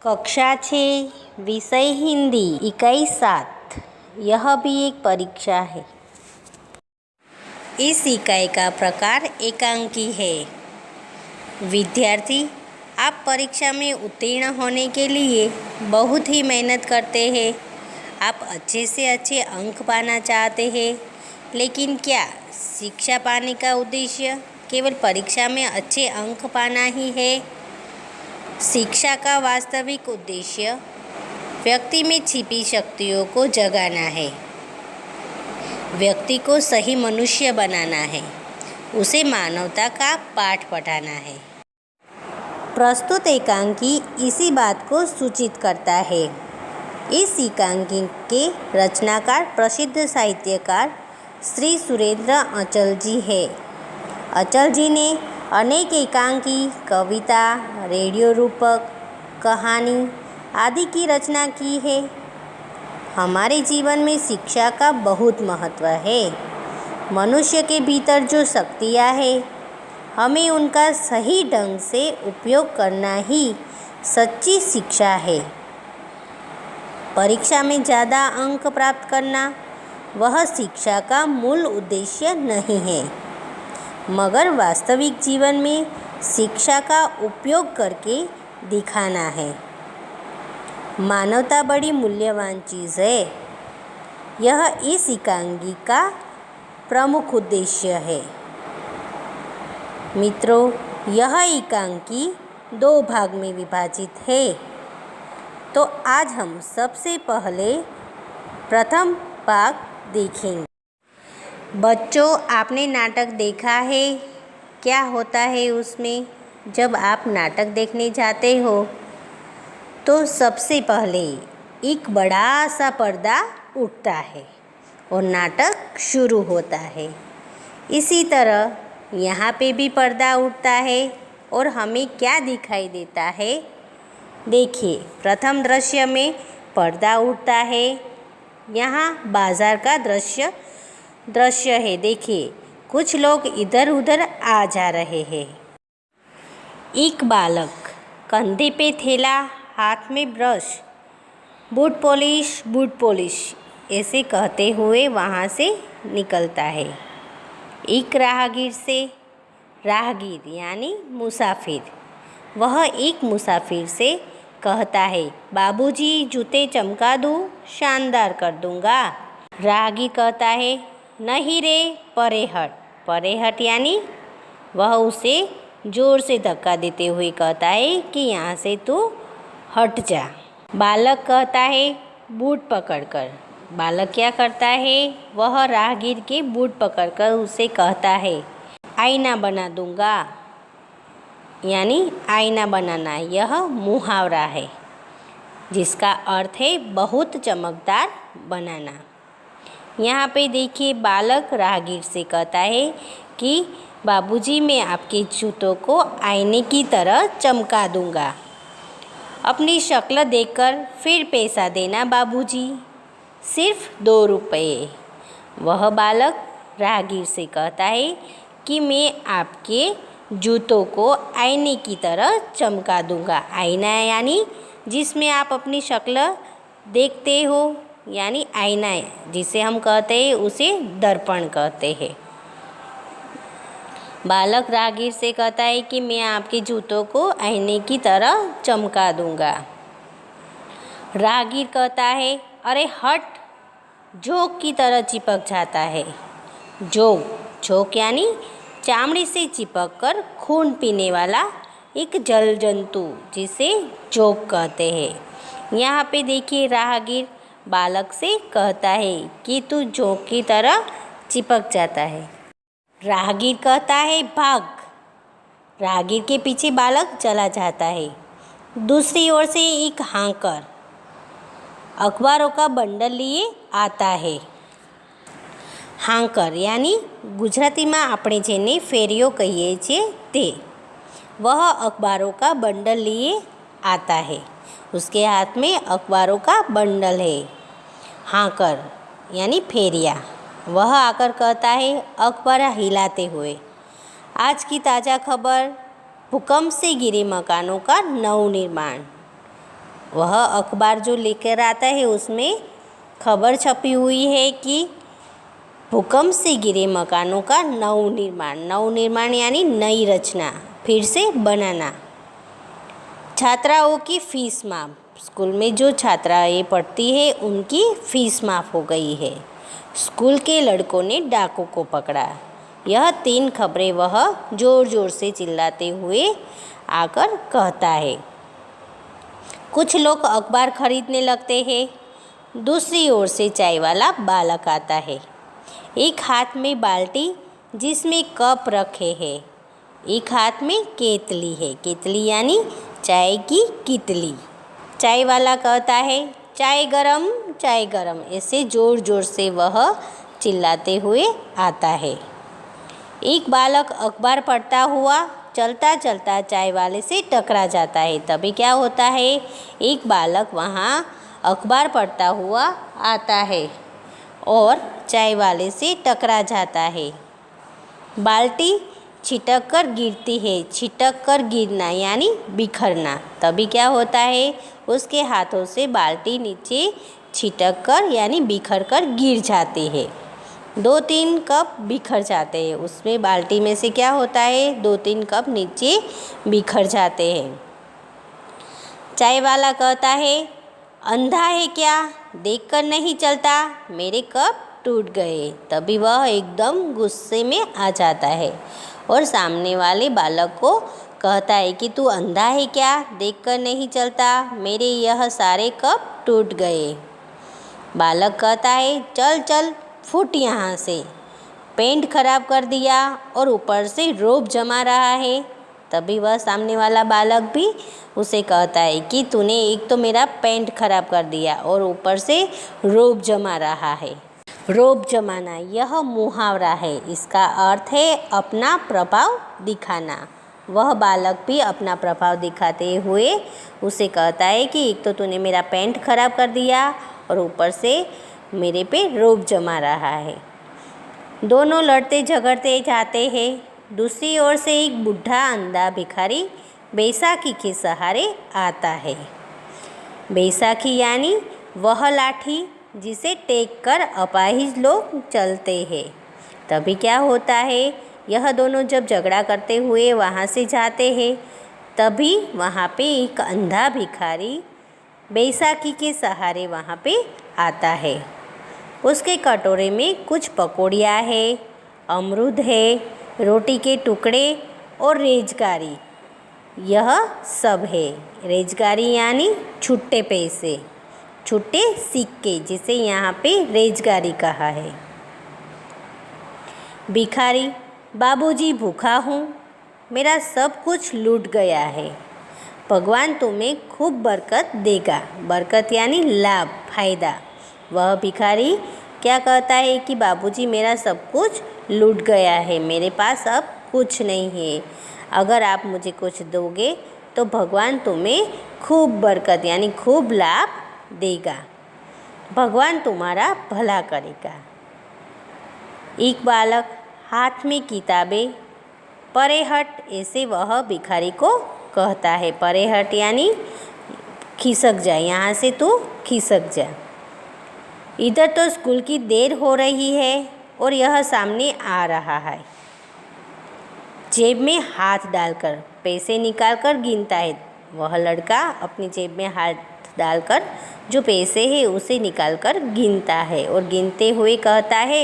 कक्षा 6 विषय हिंदी इकाई 7। यह भी एक परीक्षा है। इस इकाई का प्रकार एकांकी है। विद्यार्थी, आप परीक्षा में उत्तीर्ण होने के लिए बहुत ही मेहनत करते हैं। आप अच्छे से अच्छे अंक पाना चाहते हैं, लेकिन क्या शिक्षा पाने का उद्देश्य केवल परीक्षा में अच्छे अंक पाना ही है? शिक्षा का वास्तविक उद्देश्य व्यक्ति में छिपी शक्तियों को जगाना है, व्यक्ति को सही मनुष्य बनाना है, उसे मानवता का पाठ पढ़ाना है। प्रस्तुत एकांकी इसी बात को सूचित करता है। इस एकांकी के रचनाकार प्रसिद्ध साहित्यकार श्री सुरेंद्र अचल जी है। अचल जी ने अनेक एकांकी, कविता, रेडियो रूपक, कहानी आदि की रचना की है। हमारे जीवन में शिक्षा का बहुत महत्व है। मनुष्य के भीतर जो शक्तियाँ हैं, हमें उनका सही ढंग से उपयोग करना ही सच्ची शिक्षा है। परीक्षा में ज़्यादा अंक प्राप्त करना वह शिक्षा का मूल उद्देश्य नहीं है, मगर वास्तविक जीवन में शिक्षा का उपयोग करके दिखाना है। मानवता बड़ी मूल्यवान चीज़ है। यह इस एकांकी का प्रमुख उद्देश्य है। मित्रों, यह एकांकी 2 भाग में विभाजित है। तो आज हम सबसे पहले प्रथम भाग देखेंगे। बच्चों, आपने नाटक देखा है? क्या होता है उसमें? जब आप नाटक देखने जाते हो तो सबसे पहले एक बड़ा सा पर्दा उठता है और नाटक शुरू होता है। इसी तरह यहाँ पे भी पर्दा उठता है और हमें क्या दिखाई देता है? देखिए, प्रथम दृश्य में पर्दा उठता है। यहाँ बाजार का दृश्य है। देखिए, कुछ लोग इधर उधर आ जा रहे हैं। एक बालक कंधे पे थैला, हाथ में ब्रश, बूट पॉलिश ऐसे कहते हुए वहाँ से निकलता है। एक राहगीर यानी मुसाफिर, वह एक मुसाफिर से कहता है, बाबूजी जूते चमका दूँ, शानदार कर दूँगा। राहगीर कहता है, नहीं रे, परे हट यानी वह उसे जोर से धक्का देते हुए कहता है कि यहाँ से तू हट जा। बालक कहता है, बूट पकड़कर। बालक क्या करता है? वह राहगीर के बूट पकड़कर उसे कहता है, आईना बना दूँगा, यानी आईना बनाना यह मुहावरा है, जिसका अर्थ है बहुत चमकदार बनाना। यहाँ पे देखिए, बालक राहगीर से कहता है कि बाबूजी मैं आपके जूतों को आईने की तरह चमका दूँगा। अपनी शक्ल देखकर फिर पैसा देना बाबूजी, सिर्फ 2 रुपये। वह बालक राहगीर से कहता है कि मैं आपके जूतों को आईने की तरह चमका दूँगा। आईना यानी जिसमें आप अपनी शक्ल देखते हो, यानी आईना जिसे हम कहते हैं उसे दर्पण कहते हैं। बालक राहगीर से कहता है कि मैं आपके जूतों को आईने की तरह चमका दूँगा। राहगीर कहता है, अरे हट, जोक की तरह चिपक जाता है। जोक यानी चामड़ी से चिपक कर खून पीने वाला एक जल जंतु, जिसे जोक कहते हैं। यहाँ पे देखिए, राहगीर बालक से कहता है कि तू जोक की तरह चिपक जाता है। राहगीर कहता है, भाग। राहगीर के पीछे बालक चला जाता है। दूसरी ओर से एक हांकर अखबारों का बंडल लिए आता है। हांकर यानी गुजरातीમાં આપણે જેને ફેરિયો કહીએ છીએ તે। वह अखबारों का बंडल लिए आता है। उसके हाथ में अखबारों का बंडल है। हांकर यानी फेरिया। वह आकर कहता है अखबार हिलाते हुए, आज की ताज़ा खबर, भूकंप से गिरे मकानों का नवनिर्माण। वह अखबार जो लेकर आता है उसमें खबर छपी हुई है कि भूकंप से गिरे मकानों का नवनिर्माण यानी नई रचना, फिर से बनाना। छात्राओं की फीस माफ, स्कूल में जो छात्राएं पढ़ती है उनकी फीस माफ़ हो गई है। स्कूल के लड़कों ने डाकू को पकड़ा। यह 3 खबरें वह ज़ोर ज़ोर से चिल्लाते हुए आकर कहता है। कुछ लोग अखबार खरीदने लगते हैं। दूसरी ओर से चाय वाला बालक आता है। एक हाथ में बाल्टी जिसमें कप रखे हैं, एक हाथ में केतली है। केतली यानी चाय की कितली। चाय वाला कहता है, चाय गरम, चाय गरम। ऐसे ज़ोर ज़ोर से वह चिल्लाते हुए आता है। एक बालक अखबार पढ़ता हुआ चलता चलता चाय वाले से टकरा जाता है। तभी क्या होता है, एक बालक वहाँ अखबार पढ़ता हुआ आता है और चाय वाले से टकरा जाता है। बाल्टी छिटक कर गिरती है। छिटक कर गिरना यानी बिखरना। तभी क्या होता है, उसके हाथों से बाल्टी नीचे छिटक कर यानी बिखर कर गिर जाती है। 2-3 कप बिखर जाते हैं। उसमें बाल्टी में से क्या होता है, 2-3 कप नीचे बिखर जाते हैं। चाय वाला कहता है, अंधा है क्या, देखकर नहीं चलता, मेरे कप टूट गए। तभी वह एकदम गुस्से में आ जाता है और सामने वाले बालक को कहता है कि तू अंधा है क्या, देखकर नहीं चलता, मेरे यह सारे कप टूट गए। बालक कहता है, चल चल फुट यहाँ से, पेंट खराब कर दिया और ऊपर से रोब जमा रहा है। तभी वह सामने वाला बालक भी उसे कहता है कि तूने एक तो मेरा पेंट खराब कर दिया और ऊपर से रोब जमा रहा है। रोब जमाना यह मुहावरा है। इसका अर्थ है अपना प्रभाव दिखाना। वह बालक भी अपना प्रभाव दिखाते हुए उसे कहता है कि एक तो तूने मेरा पेंट खराब कर दिया और ऊपर से मेरे पे रोब जमा रहा है। दोनों लड़ते झगड़ते जाते हैं। दूसरी ओर से एक बूढ़ा अंधा भिखारी बैसाखी के सहारे आता है। बैसाखी यानी वह लाठी जिसे टेक कर अपाहिज लोग चलते हैं। तभी क्या होता है, यह दोनों जब झगड़ा करते हुए वहाँ से जाते हैं, तभी वहाँ पे एक अंधा भिखारी बैसाखी के सहारे वहाँ पे आता है। उसके कटोरे में कुछ पकौड़ियाँ है, अमरूद है, रोटी के टुकड़े और रेजगारी, यह सब है। रेजगारी यानी छुट्टे पैसे, छुट्टे सिक्के, जिसे यहाँ पे रेजगारी कहा है। भिखारी, बाबूजी भूखा हूँ, मेरा सब कुछ लूट गया है, भगवान तुम्हें खूब बरकत देगा। बरकत यानी लाभ, फायदा। वह भिखारी क्या कहता है कि बाबूजी मेरा सब कुछ लूट गया है, मेरे पास अब कुछ नहीं है, अगर आप मुझे कुछ दोगे तो भगवान तुम्हें खूब बरकत यानी खूब लाभ देगा, भगवान तुम्हारा भला करेगा। एक बालक हाथ में किताबें, परे हट, ऐसे वह भिखारी को कहता है। परे हट यानी खिसक जा, यहाँ से तू खिसक जा। इधर तो स्कूल की देर हो रही है और यह सामने आ रहा है। जेब में हाथ डालकर पैसे निकालकर गिनता है। वह लड़का अपनी जेब में हाथ डालकर जो पैसे हैं उसे निकालकर गिनता है और गिनते हुए कहता है,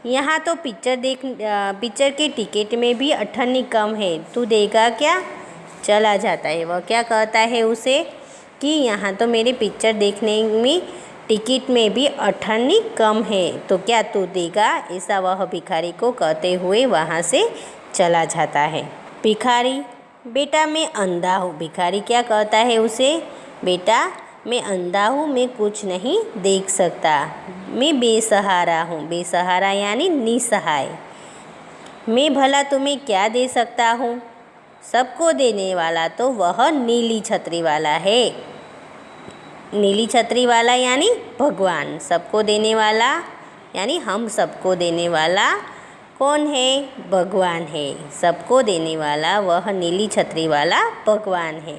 यहाँ तो पिक्चर के टिकट में भी 18 कम है, तू देगा क्या। चला जाता है। वह क्या कहता है उसे कि यहाँ तो मेरे पिक्चर देखने में टिकट में भी 18 कम है, तो क्या तू देगा। ऐसा वह भिखारी को कहते हुए वहाँ से चला जाता है। भिखारी, बेटा मैं अंधा हूँ। भिखारी क्या कहता है उसे, बेटा मैं अंधा हूँ, मैं कुछ नहीं देख सकता, मैं बेसहारा हूँ। बेसहारा यानी निसहाय। मैं भला तुम्हें क्या दे सकता हूँ, सबको देने वाला तो वह नीली छतरी वाला है। नीली छतरी वाला यानी भगवान, सबको देने वाला यानी हम सबको देने वाला कौन है, भगवान है। सबको देने वाला वह नीली छतरी वाला भगवान है।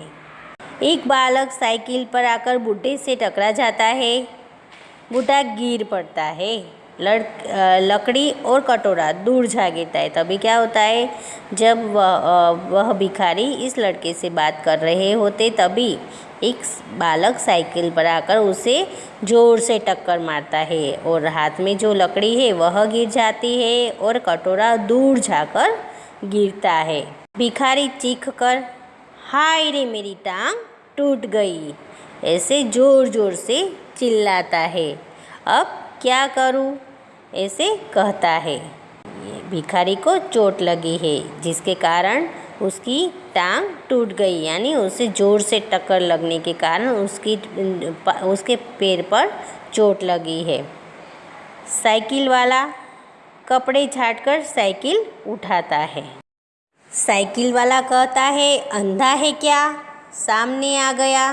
एक बालक साइकिल पर आकर बूढ़े से टकरा जाता है। बूढ़ा गिर पड़ता है। लकड़ी और कटोरा दूर जा गिरता है। तभी क्या होता है, जब वह भिखारी इस लड़के से बात कर रहे होते तभी एक बालक साइकिल पर आकर उसे ज़ोर से टक्कर मारता है और हाथ में जो लकड़ी है वह गिर जाती है और कटोरा दूर जाकर गिरता है। भिखारी चीख कर हाय रे मेरी टांग टूट गई ऐसे ज़ोर ज़ोर से चिल्लाता है। अब क्या करूं, ऐसे कहता है। भिखारी को चोट लगी है जिसके कारण उसकी टांग टूट गई, यानी उसे ज़ोर से टक्कर लगने के कारण उसके पैर पर चोट लगी है। साइकिल वाला कपड़े झाड़कर साइकिल उठाता है। साइकिल वाला कहता है अंधा है क्या, सामने आ गया।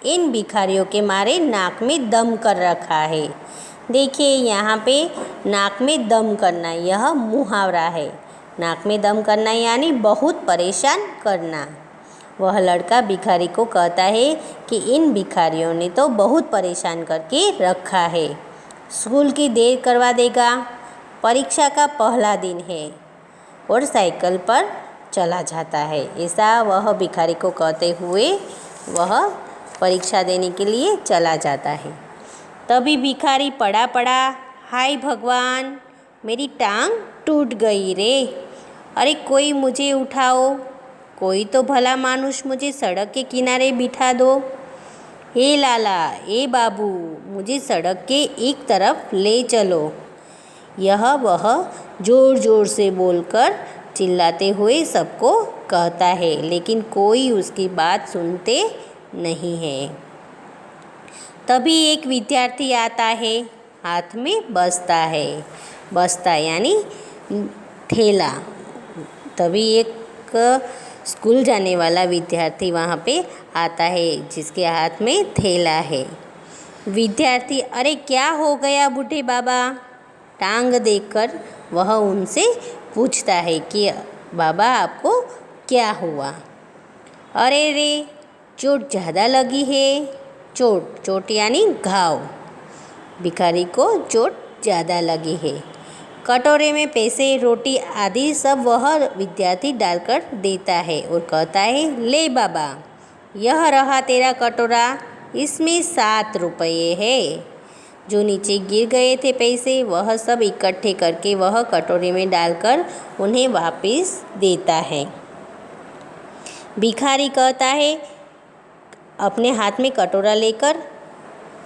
इन भिखारियों के मारे नाक में दम कर रखा है। देखिए यहाँ पे नाक में दम करना यह मुहावरा है। नाक में दम करना यानी बहुत परेशान करना। वह लड़का भिखारी को कहता है कि इन भिखारियों ने तो बहुत परेशान करके रखा है। स्कूल की देर करवा देगा, परीक्षा का पहला दिन है, और साइकिल पर चला जाता है। ऐसा वह भिखारी को कहते हुए वह परीक्षा देने के लिए चला जाता है। तभी भिखारी पड़ा पड़ा हाय भगवान मेरी टांग टूट गई रे, अरे कोई मुझे उठाओ, कोई तो भला मानुष मुझे सड़क के किनारे बिठा दो। हे लाला, ए बाबू, मुझे सड़क के एक तरफ ले चलो। यह वह ज़ोर ज़ोर से बोलकर चिल्लाते हुए सबको कहता है, लेकिन कोई उसकी बात सुनते नहीं है। तभी एक विद्यार्थी आता है, हाथ में बस्ता है। बस्ता यानी थैला। तभी एक स्कूल जाने वाला विद्यार्थी वहाँ पे आता है जिसके हाथ में थैला है। विद्यार्थी अरे क्या हो गया बूढ़े बाबा, टांग देखकर वह उनसे पूछता है कि बाबा आपको क्या हुआ। अरे रे चोट ज़्यादा लगी है। चोट यानी घाव। भिखारी को चोट ज़्यादा लगी है। कटोरे में पैसे रोटी आदि सब वह विद्यार्थी डालकर देता है और कहता है ले बाबा, यह रहा तेरा कटोरा, इसमें 7 रुपये है। जो नीचे गिर गए थे पैसे वह सब इकट्ठे करके वह कटोरे में डालकर उन्हें वापस देता है। भिखारी कहता है अपने हाथ में कटोरा लेकर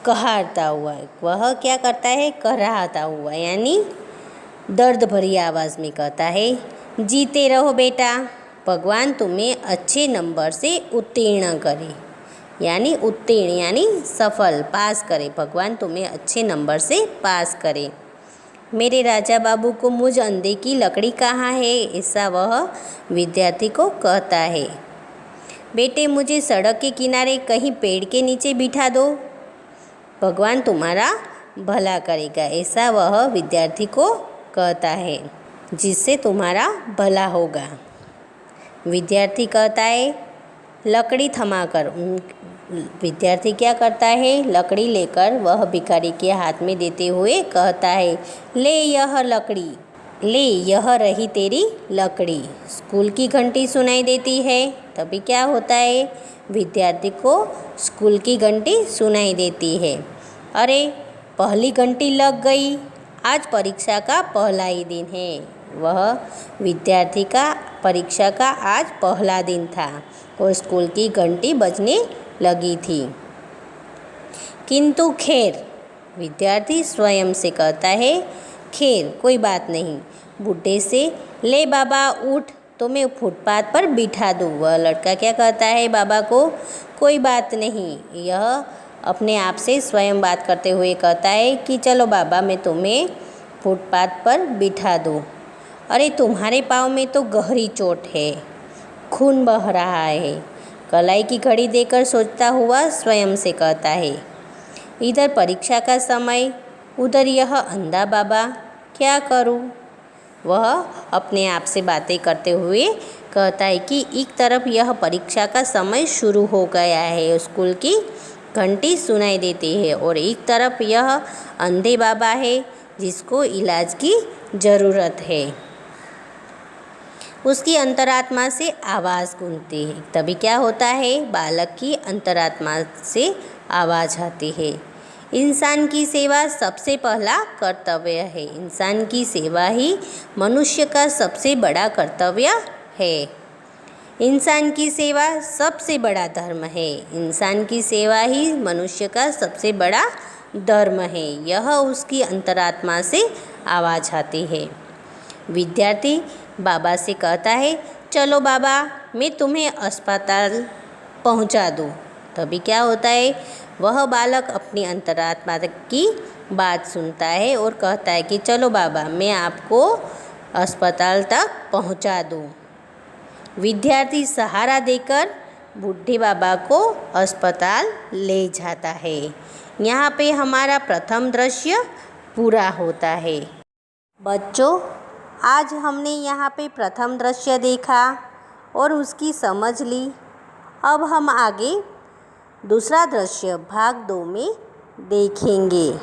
कहारता हुआ, वह क्या करता है कराहता हुआ, यानी दर्द भरी आवाज़ में कहता है जीते रहो बेटा, भगवान तुम्हें अच्छे नंबर से उत्तीर्ण करे। यानी उत्तीर्ण यानी सफल, पास करे, भगवान तुम्हें अच्छे नंबर से पास करे। मेरे राजा बाबू को मुझ अंधे की लकड़ी कहाँ है, ऐसा वह विद्यार्थी को कहता है। बेटे मुझे सड़क के किनारे कहीं पेड़ के नीचे बिठा दो, भगवान तुम्हारा भला करेगा, ऐसा वह विद्यार्थी को कहता है, जिससे तुम्हारा भला होगा। विद्यार्थी कहता है लकड़ी थमाकर। विद्यार्थी क्या करता है, लकड़ी लेकर वह भिखारी के हाथ में देते हुए कहता है ले यह लकड़ी, ले यह रही तेरी लकड़ी। स्कूल की घंटी सुनाई देती है। तभी क्या होता है, विद्यार्थी को स्कूल की घंटी सुनाई देती है। अरे पहली घंटी लग गई, आज परीक्षा का पहला ही दिन है। वह विद्यार्थी का परीक्षा का आज पहला दिन था और स्कूल की घंटी बजने लगी थी। किंतु खैर, विद्यार्थी स्वयं से कहता है खैर कोई बात नहीं, बूढ़े से ले बाबा उठ तो मैं फुटपाथ पर बिठा दूँ। वह लड़का क्या कहता है बाबा को कोई बात नहीं, यह अपने आप से स्वयं बात करते हुए कहता है कि चलो बाबा मैं तुम्हें फुटपाथ पर बिठा दूँ। अरे तुम्हारे पाँव में तो गहरी चोट है, खून बह रहा है। कलाई की घड़ी देकर सोचता हुआ स्वयं से कहता है इधर परीक्षा का समय, उधर यह अंधा बाबा, क्या करूं। वह अपने आप से बातें करते हुए कहता है कि एक तरफ यह परीक्षा का समय शुरू हो गया है, स्कूल की घंटी सुनाई देती है, और एक तरफ यह अंधे बाबा है जिसको इलाज की ज़रूरत है। उसकी अंतरात्मा से आवाज़ गूंजती है। तभी क्या होता है, बालक की अंतरात्मा से आवाज़ आती है, इंसान की सेवा सबसे पहला कर्तव्य है। इंसान की सेवा ही मनुष्य का सबसे बड़ा कर्तव्य है। इंसान की सेवा सबसे बड़ा धर्म है। इंसान की सेवा ही मनुष्य का सबसे बड़ा धर्म है। यह उसकी अंतरात्मा से आवाज़ आती है। विद्यार्थी बाबा से कहता है, चलो बाबा मैं तुम्हें अस्पताल पहुंचा दूं। तभी क्या होता है, वह बालक अपनी अंतरात्मा की बात सुनता है और कहता है कि चलो बाबा मैं आपको अस्पताल तक पहुंचा दूं। विद्यार्थी सहारा देकर बूढ़े बाबा को अस्पताल ले जाता है। यहाँ पे हमारा प्रथम दृश्य पूरा होता है। बच्चों, आज हमने यहाँ पे प्रथम दृश्य देखा और उसकी समझ ली। अब हम आगे दूसरा दृश्य भाग 2 में देखेंगे।